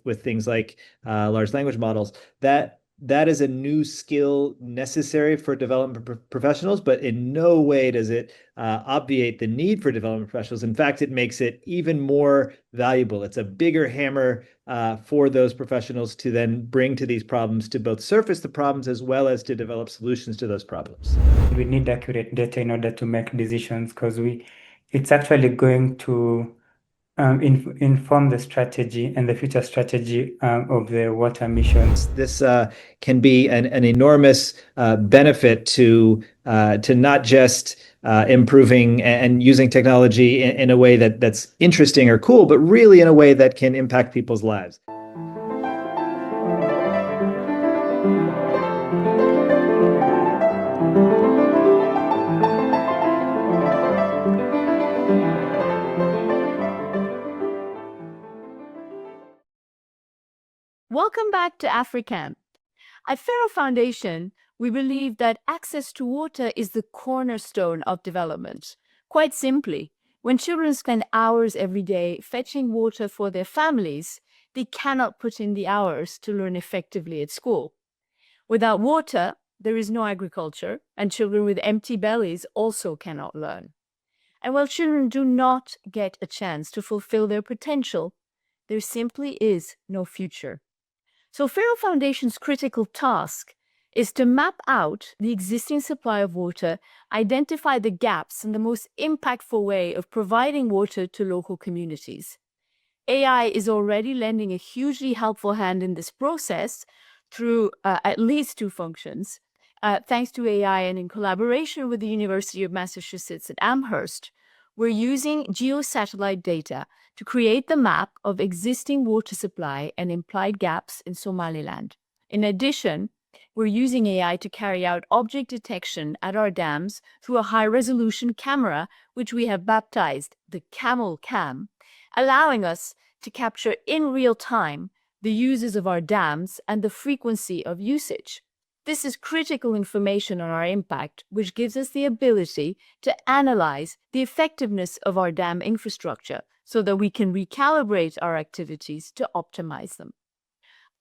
with things like large language models, that is a new skill necessary for development professionals, but in no way does it obviate the need for development professionals. In fact, it makes it even more valuable. It's a bigger hammer for those professionals to then bring to these problems, to both surface the problems as well as to develop solutions to those problems. We need accurate data in order to make decisions because it's actually going to inform the strategy and the future strategy of the water missions. This can be an enormous benefit to not just improving and using technology in a way that's interesting or cool, but really in a way that can impact people's lives. Welcome back to AfriCamp. At Pharo Foundation, we believe that access to water is the cornerstone of development. Quite simply, when children spend hours every day fetching water for their families, they cannot put in the hours to learn effectively at school. Without water, there is no agriculture, and children with empty bellies also cannot learn. And while children do not get a chance to fulfill their potential, there simply is no future. So Pharo Foundation's critical task is to map out the existing supply of water, identify the gaps, and the most impactful way of providing water to local communities. AI is already lending a hugely helpful hand in this process through at least two functions. Thanks to AI and in collaboration with the University of Massachusetts at Amherst, we're using geosatellite data to create the map of existing water supply and implied gaps in Somaliland. In addition, we're using AI to carry out object detection at our dams through a high-resolution camera, which we have baptized the Camel Cam, allowing us to capture in real time the uses of our dams and the frequency of usage. This is critical information on our impact, which gives us the ability to analyze the effectiveness of our dam infrastructure so that we can recalibrate our activities to optimize them.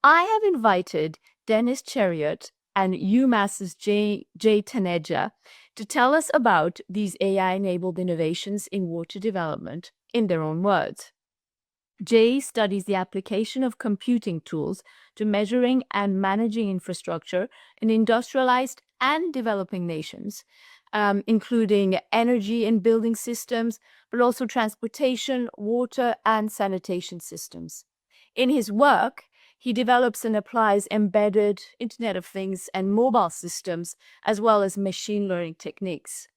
I have invited Dennis Chariot and UMass's Jay Taneja to tell us about these AI-enabled innovations in water development in their own words. Jay studies the application of computing tools to measuring and managing infrastructure in industrialized and developing nations, including energy and building systems, but also transportation, water, and sanitation systems. In his work, he develops and applies embedded Internet of Things and mobile systems, as well as machine learning techniques.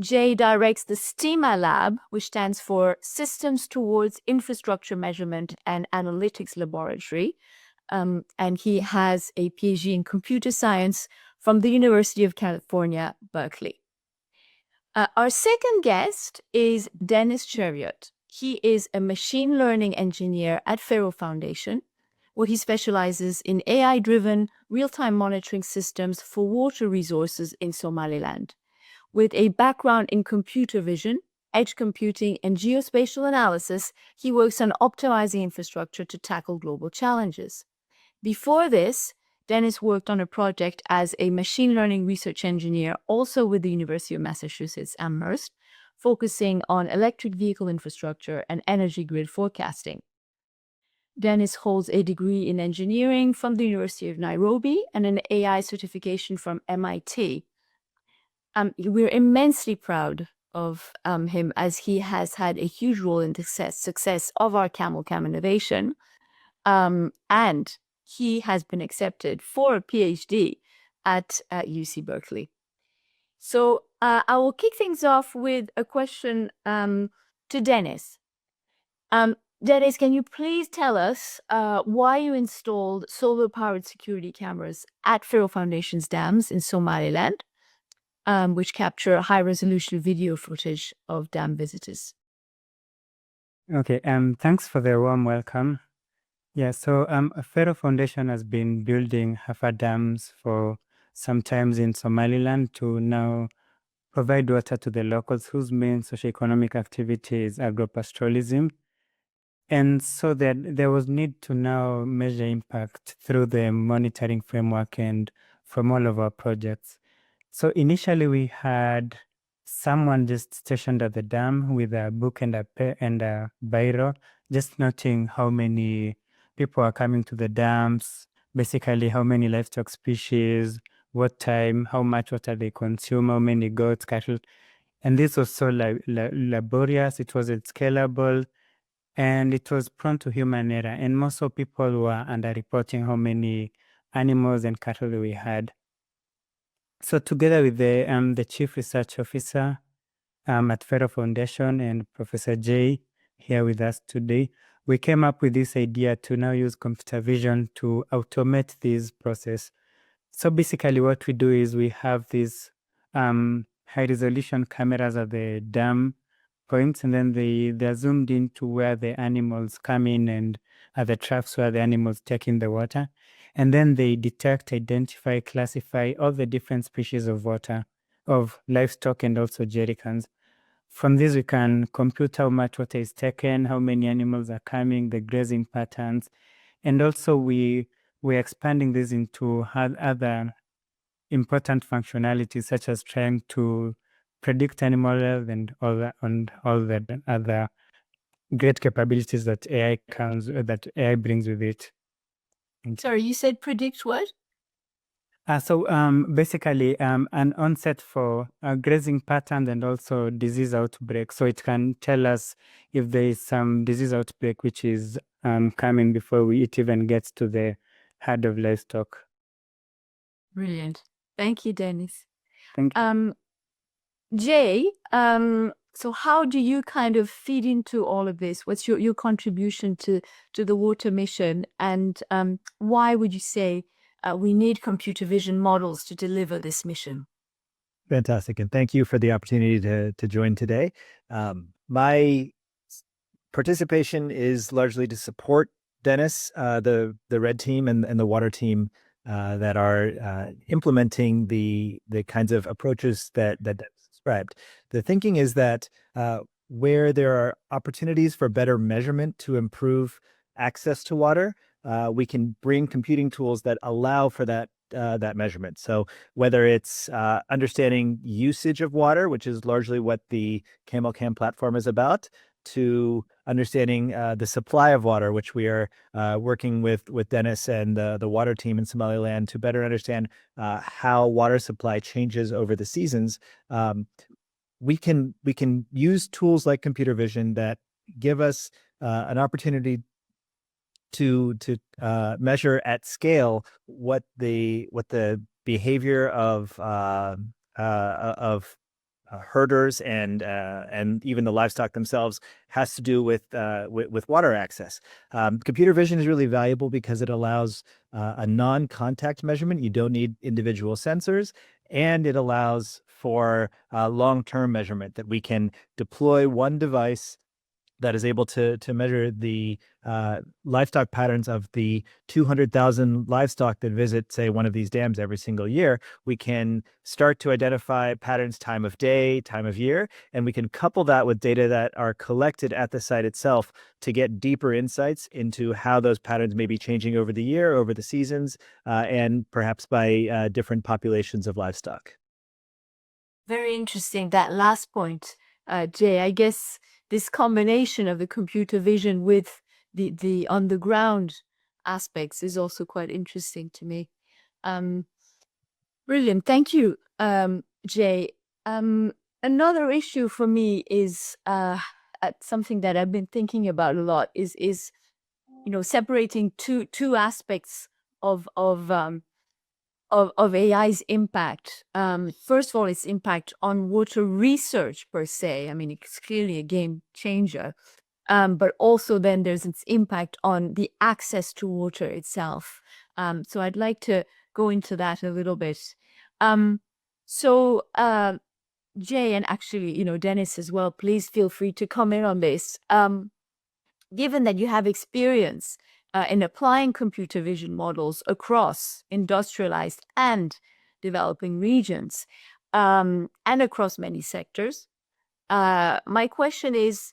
Jay directs the STEMA Lab, which stands for Systems Towards Infrastructure Measurement and Analytics Laboratory, and he has a PhD in computer science from the University of California, Berkeley. Our second guest is Dennis Chariot. He is a machine learning engineer at Pharo Foundation, where he specializes in AI-driven real-time monitoring systems for water resources in Somaliland. With a background in computer vision, edge computing, and geospatial analysis, he works on optimizing infrastructure to tackle global challenges. Before this, Dennis worked on a project as a machine learning research engineer, also with the University of Massachusetts Amherst, focusing on electric vehicle infrastructure and energy grid forecasting. Dennis holds a degree in engineering from the University of Nairobi and an AI certification from MIT. We're immensely proud of him, as he has had a huge role in the success of our Camel Cam innovation. And he has been accepted for a PhD at UC Berkeley. So I will kick things off with a question to Dennis. Dennis, can you please tell us why you installed solar-powered security cameras at Pharo Foundation's dams in Somaliland, which capture high-resolution video footage of dam visitors? Okay, thanks for the warm welcome. Yeah, so Pharo Foundation has been building Hafa dams for some times in Somaliland to now provide water to the locals whose main socioeconomic activity is agropastoralism. And so that there was need to now measure impact through the monitoring framework and from all of our projects. So initially we had someone just stationed at the dam with a book and a biro, just noting how many people are coming to the dams, basically how many livestock species, what time, how much water they consume, how many goats, cattle. And this was so laborious, it wasn't scalable, and it was prone to human error. And most of people were underreporting how many animals and cattle we had. So together with the chief research officer at Pharo Foundation and Professor Jay here with us today, we came up with this idea to now use computer vision to automate this process. So basically what we do is we have these high resolution cameras at the dam points, and then they're zoomed into where the animals come in and at the troughs where the animals take in the water. And then they detect, identify, classify all the different species of water, of livestock and also jerrycans. From this, we can compute how much water is taken, how many animals are coming, the grazing patterns. And also we're expanding this into other important functionalities, such as trying to predict animal health and all the other great capabilities that AI brings with it. Sorry, you said predict what? So basically an onset for grazing patterns and also disease outbreak. So it can tell us if there is some disease outbreak which is coming before it even gets to the herd of livestock. Brilliant. Thank you, Dennis. Thank you. Jay, so how do you kind of feed into all of this? What's your contribution to the water mission? And why would you say we need computer vision models to deliver this mission? Fantastic. And thank you for the opportunity to join today. My participation is largely to support Dennis, the red team and the water team that are implementing the kinds of approaches that Dennis described. The thinking is that where there are opportunities for better measurement to improve access to water, we can bring computing tools that allow for that measurement. So whether it's understanding usage of water, which is largely what the Camel Cam platform is about, to understanding the supply of water, which we are working with Dennis and the water team in Somaliland to better understand how water supply changes over the seasons. We can use tools like computer vision that give us an opportunity to measure at scale what the behavior of herders and even the livestock themselves has to do with water access. Computer vision is really valuable because it allows a non-contact measurement. You don't need individual sensors, and it allows for long-term measurement that we can deploy one device that is able to measure the livestock patterns of the 200,000 livestock that visit, say, one of these dams every single year. We can start to identify patterns, time of day, time of year, and we can couple that with data that are collected at the site itself to get deeper insights into how those patterns may be changing over the year, over the seasons, and perhaps by different populations of livestock. Very interesting, that last point, Jay. I guess this combination of the computer vision with the on the ground aspects is also quite interesting to me. Brilliant. Thank you, Jay. Another issue for me is something that I've been thinking about a lot is separating two aspects of AI's impact. First of all, its impact on water research per se. I mean, it's clearly a game changer. But also then there's its impact on the access to water itself. So I'd like to go into that a little bit. Jay, and actually, Dennis as well, please feel free to comment on this. Given that you have experience in applying computer vision models across industrialized and developing regions, and across many sectors, my question is,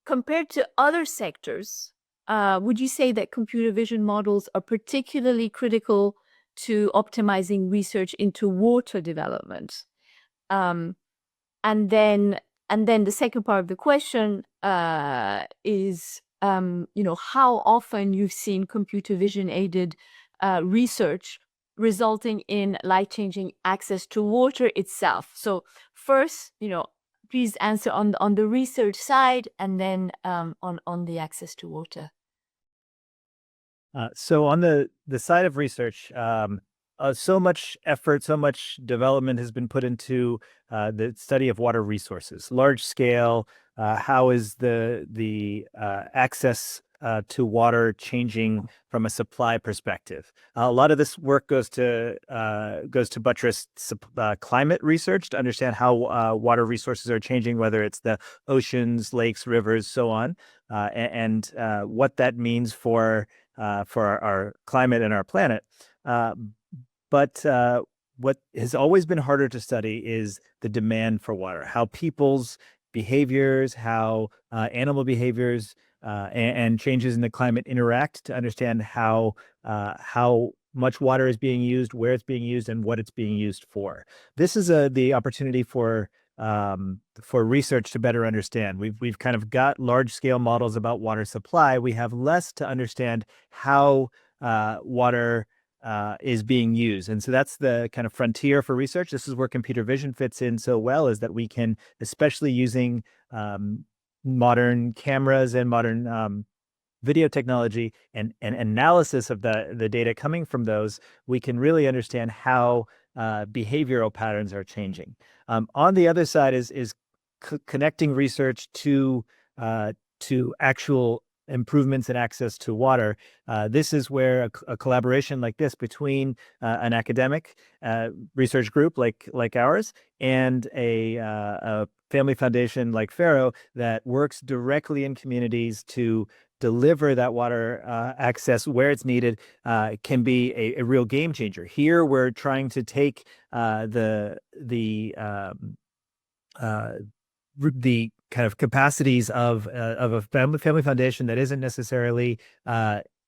compared to other sectors, would you say that computer vision models are particularly critical to optimizing research into water development? And then the second part of the question is, how often you've seen computer vision aided research resulting in life-changing access to water itself. So first, please answer on the research side, and then on the access to water. So on the side of research, so much effort, so much development has been put into the study of water resources, large scale. How is the access to water changing from a supply perspective? A lot of this work goes to buttress climate research to understand how water resources are changing, whether it's the oceans, lakes, rivers, so on, and what that means for our climate and our planet. But what has always been harder to study is the demand for water, how people's behaviors, how animal behaviors and changes in the climate interact to understand how much water is being used, where it's being used, and what it's being used for. This is the opportunity for research to better understand. We've kind of got large scale models about water supply. We have less to understand how water is being used. And so that's the kind of frontier for research. This is where computer vision fits in so well, is that we can, especially using modern cameras and modern video technology and analysis of the data coming from those, we can really understand how behavioral patterns are changing. On the other side is connecting research to actual improvements in access to water. This is where a collaboration like this between an academic research group like ours and a family foundation like Pharo that works directly in communities to deliver that water access where it's needed can be a real game changer. Here, we're trying to take the kind of capacities of a family foundation that isn't necessarily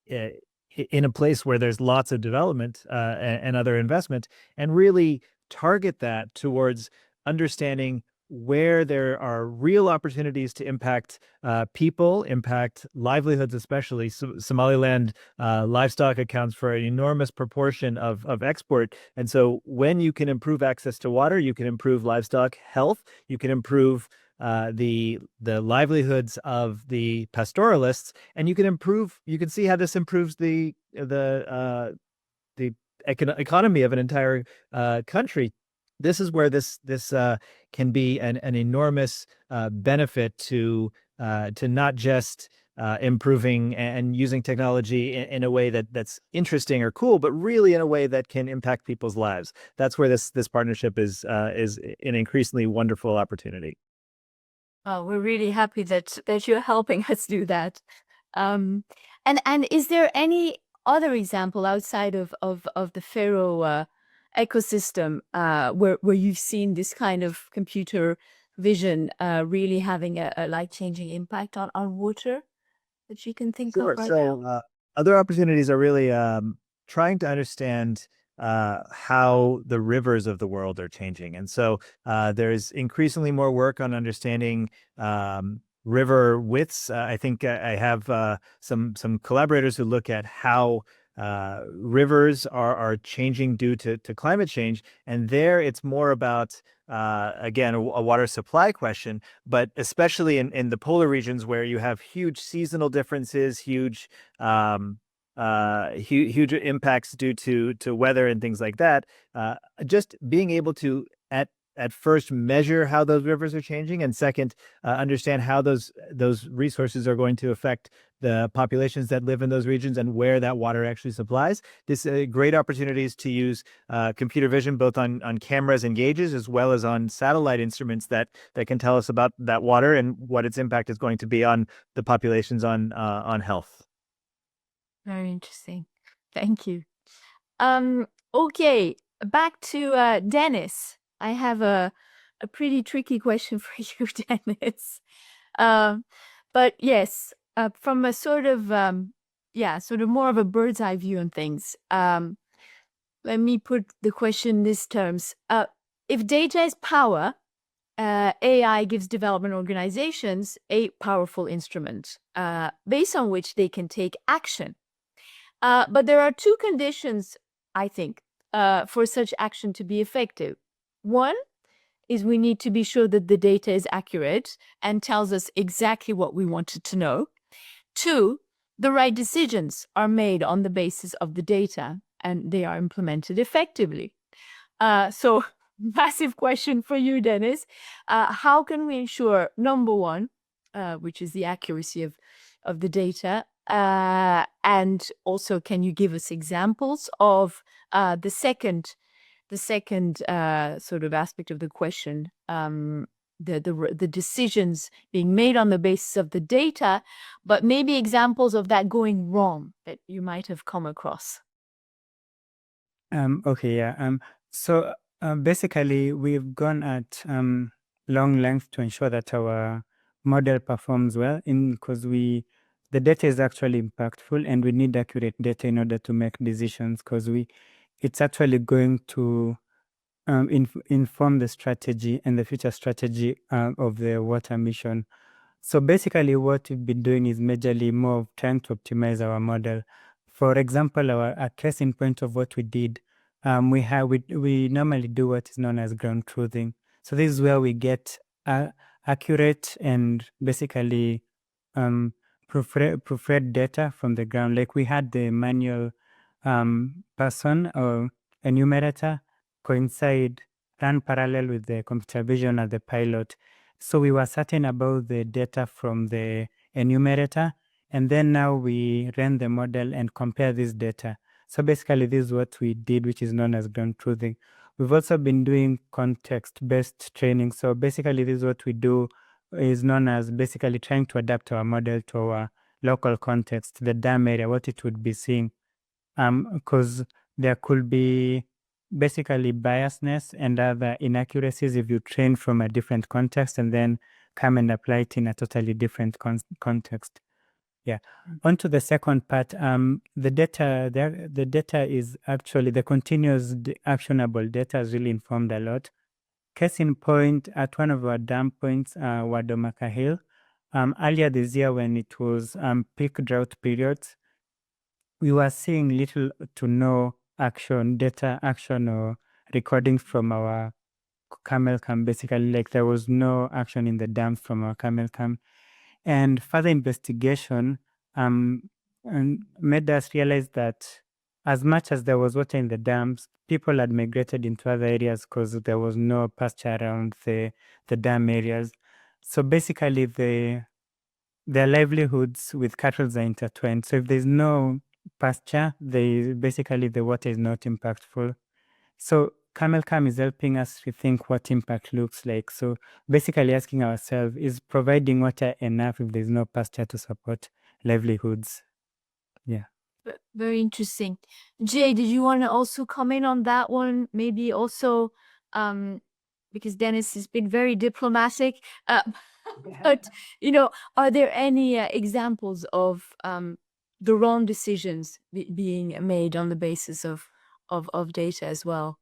in a place where there's lots of development and other investment, and really target that towards understanding where there are real opportunities to impact people, impact livelihoods, especially. Somaliland livestock accounts for an enormous proportion of export. And so when you can improve access to water, you can improve livestock health, you can improve the livelihoods of the pastoralists, and you can see how this improves the economy of an entire country. This is where this can be an enormous benefit to not just improving and using technology in a way that's interesting or cool, but really in a way that can impact people's lives. That's where this partnership is an increasingly wonderful opportunity. Oh, we're really happy that you're helping us do that. And is there any other example outside of the Pharo ecosystem where you've seen this kind of computer vision really having a life-changing impact on water that you can think of right now? Other opportunities are really trying to understand how the rivers of the world are changing. And so there's increasingly more work on understanding river widths. I think I have some collaborators who look at how rivers are changing due to climate change. And there it's more about, again, a water supply question, but especially in the polar regions where you have huge seasonal differences, huge impacts due to weather and things like that. Just being able to at first measure how those rivers are changing, and second, understand how those resources are going to affect the populations that live in those regions and where that water actually supplies. This great opportunities to use computer vision both on cameras and gauges, as well as on satellite instruments that can tell us about that water and what its impact is going to be on the populations on health. Very interesting. Thank you. Okay, back to Dennis. I have a pretty tricky question for you, Dennis. But yes, from a sort of sort of more of a bird's eye view on things. Let me put the question in these terms. If data is power, AI gives development organizations a powerful instrument based on which they can take action. But there are two conditions, I think, for such action to be effective. One is we need to be sure that the data is accurate and tells us exactly what we wanted to know. Two, the right decisions are made on the basis of the data and they are implemented effectively. So massive question for you, Dennis. How can we ensure, number one, which is the accuracy of the data, and also can you give us examples of the second sort of aspect of the question, the decisions being made on the basis of the data, but maybe examples of that going wrong that you might have come across. Okay, yeah. So basically, we've gone at long length to ensure that our model performs well, because the data is actually impactful, and we need accurate data in order to make decisions, because it's actually going to inform the strategy and the future strategy of the water mission. So basically, what we've been doing is majorly more of trying to optimize our model. For example, a case in point of what we did, we normally do what is known as ground truthing. So this is where we get accurate and basically proofread data from the ground. Like we had the manual person or enumerator coincide, run parallel with the computer vision at the pilot. So we were certain about the data from the enumerator, and then now we ran the model and compare this data. So basically, this is what we did, which is known as ground truthing. We've also been doing context-based training. So basically, this is what we do is known as basically trying to adapt our model to our local context, the dam area, what it would be seeing. Because there could be basically biasness and other inaccuracies if you train from a different context and then come and apply it in a totally different context. Yeah. On to the second part, the data is actually the continuous actionable data has really informed a lot. Case in point, at one of our dam points, Wadomaka Hill, earlier this year when it was peak drought periods, we were seeing little to no data action or recording from our Camel Cam. Basically, like there was no action in the dams from our Camel Cam. And further investigation and made us realize that as much as there was water in the dams, people had migrated into other areas because there was no pasture around the dam areas. So basically, their livelihoods with cattle are intertwined. So if there's no pasture, basically the water is not impactful. So Camel Cam is helping us rethink what impact looks like. So basically asking ourselves, is providing water enough if there's no pasture to support livelihoods? Yeah. Very interesting. Jay, did you want to also comment on that one? Maybe also, because Dennis has been very diplomatic, but, are there any examples of the wrong decisions being made on the basis of data as well?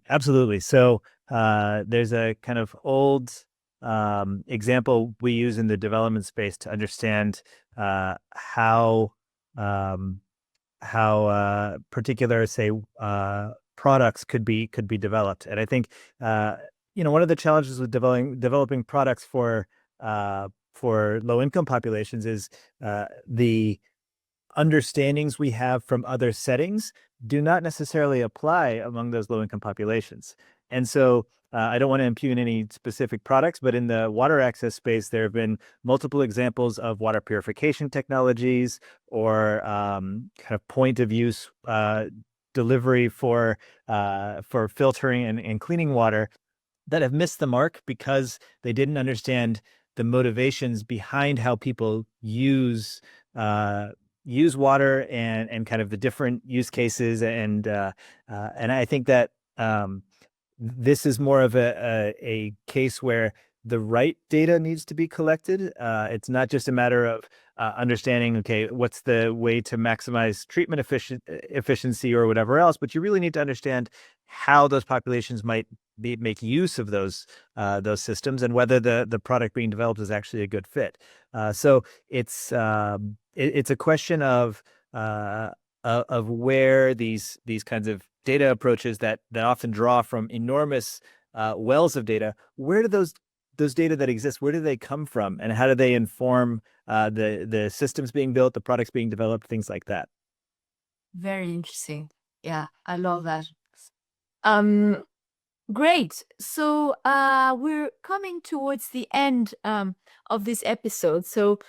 Absolutely. So there's a kind of old example we use in the development space to understand how particular, say, products could be developed. And I think one of the challenges with developing products for low-income populations is the understandings we have from other settings do not necessarily apply among those low-income populations. And so I don't want to impugn any specific products, but in the water access space, there have been multiple examples of water purification technologies or kind of point of use delivery for filtering and cleaning water that have missed the mark because they didn't understand the motivations behind how people use water and kind of the different use cases. And I think that this is more of a case where the right data needs to be collected. It's not just a matter of understanding, okay, what's the way to maximize treatment efficiency or whatever else, but you really need to understand how those populations might make use of those systems and whether the product being developed is actually a good fit. So it's a question of where these kinds of data approaches that often draw from enormous wells of data, where do those data that exist, where do they come from, and how do they inform the systems being built, the products being developed, things like that? Very interesting. Yeah, I love that. Great. So we're coming towards the end of this episode. So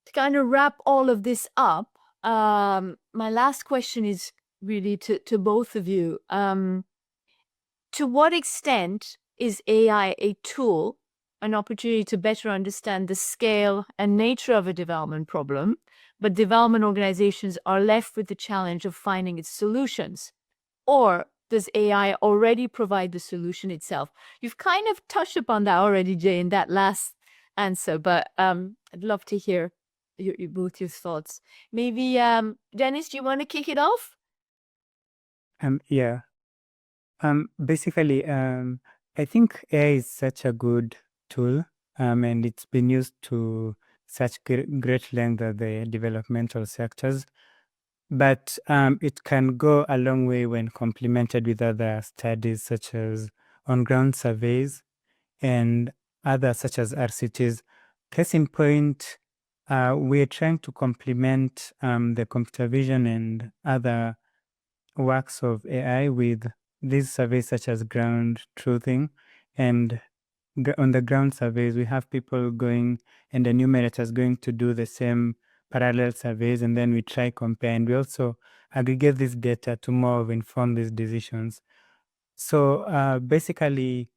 to kind of wrap all of this up, my last question is really to both of you. To what extent is AI a tool, an opportunity to better understand the scale and nature of a development problem, but development organizations are left with the challenge of finding its solutions? Or does AI already provide the solution itself? You've kind of touched upon that already, Jay, in that last answer, but I'd love to hear both your thoughts. Maybe, Dennis, do you want to kick it off? Yeah. Basically, I think AI is such a good tool, and it's been used to such great length at the developmental sectors. But it can go a long way when complemented with other studies such as on-ground surveys and others such as RCTs. Case in point, we're trying to complement the computer vision and other works of AI with these surveys such as ground truthing. And on the ground surveys, we have people going and the enumerators going to do the same parallel surveys, and then we try compare, and we also aggregate this data to more inform these decisions. So basically,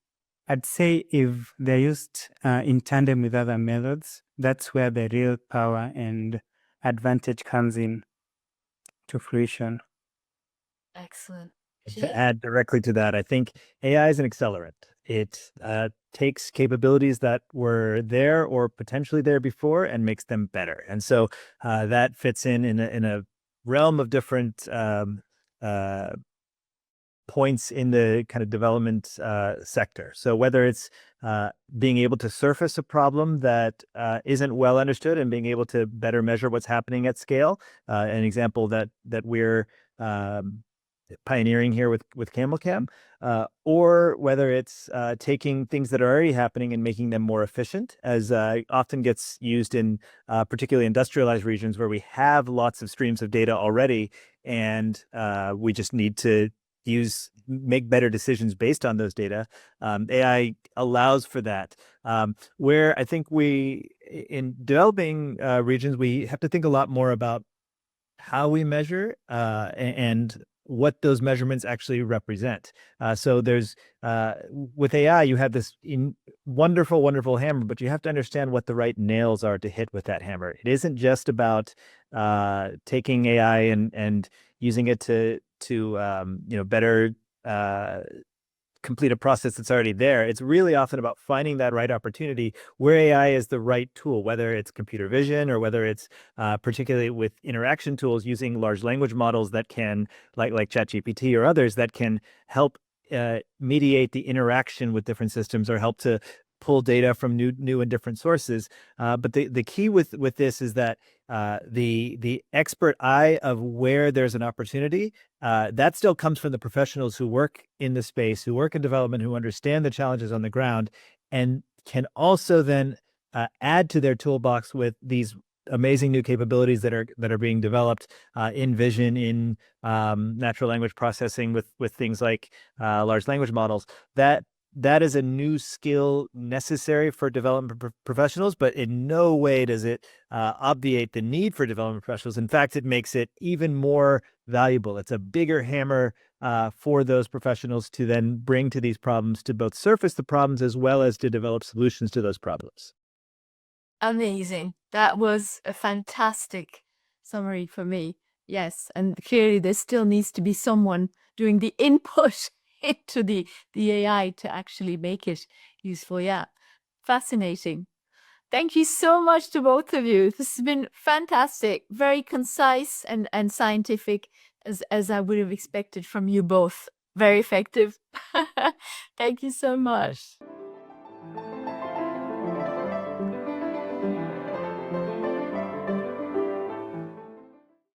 I'd say if they're used in tandem with other methods, that's where the real power and advantage comes in to fruition. Excellent. To add directly to that, I think AI is an accelerant. It takes capabilities that were there or potentially there before and makes them better. And so that fits in a realm of different points in the kind of development sector. So whether it's being able to surface a problem that isn't well understood and being able to better measure what's happening at scale, an example that we're pioneering here with Camel Cam, or whether it's taking things that are already happening and making them more efficient, as often gets used in particularly industrialized regions where we have lots of streams of data already, and we just need to make better decisions based on those data. AI allows for that. Where I think in developing regions, we have to think a lot more about how we measure and what those measurements actually represent. So there's with AI, you have this wonderful, wonderful hammer, but you have to understand what the right nails are to hit with that hammer. It isn't just about taking AI and using it to better complete a process that's already there. It's really often about finding that right opportunity where AI is the right tool, whether it's computer vision or whether it's particularly with interaction tools using large language models that can, like ChatGPT or others, that can help mediate the interaction with different systems or help to pull data from new and different sources. But the key with this is that the expert eye of where there's an opportunity, that still comes from the professionals who work in the space, who work in development, who understand the challenges on the ground, and can also then add to their toolbox with these amazing new capabilities that are being developed in vision, in natural language processing with things like large language models. That is a new skill necessary for development professionals, but in no way does it obviate the need for development professionals. In fact, it makes it even more valuable. It's a bigger hammer for those professionals to then bring to these problems, to both surface the problems as well as to develop solutions to those problems. Amazing. That was a fantastic summary for me. Yes, and clearly there still needs to be someone doing the input into the AI to actually make it useful. Yeah, Fascinating. Thank you so much to both of you. This has been fantastic, very concise and scientific, as I would have expected from you both. Very effective. Thank you so much.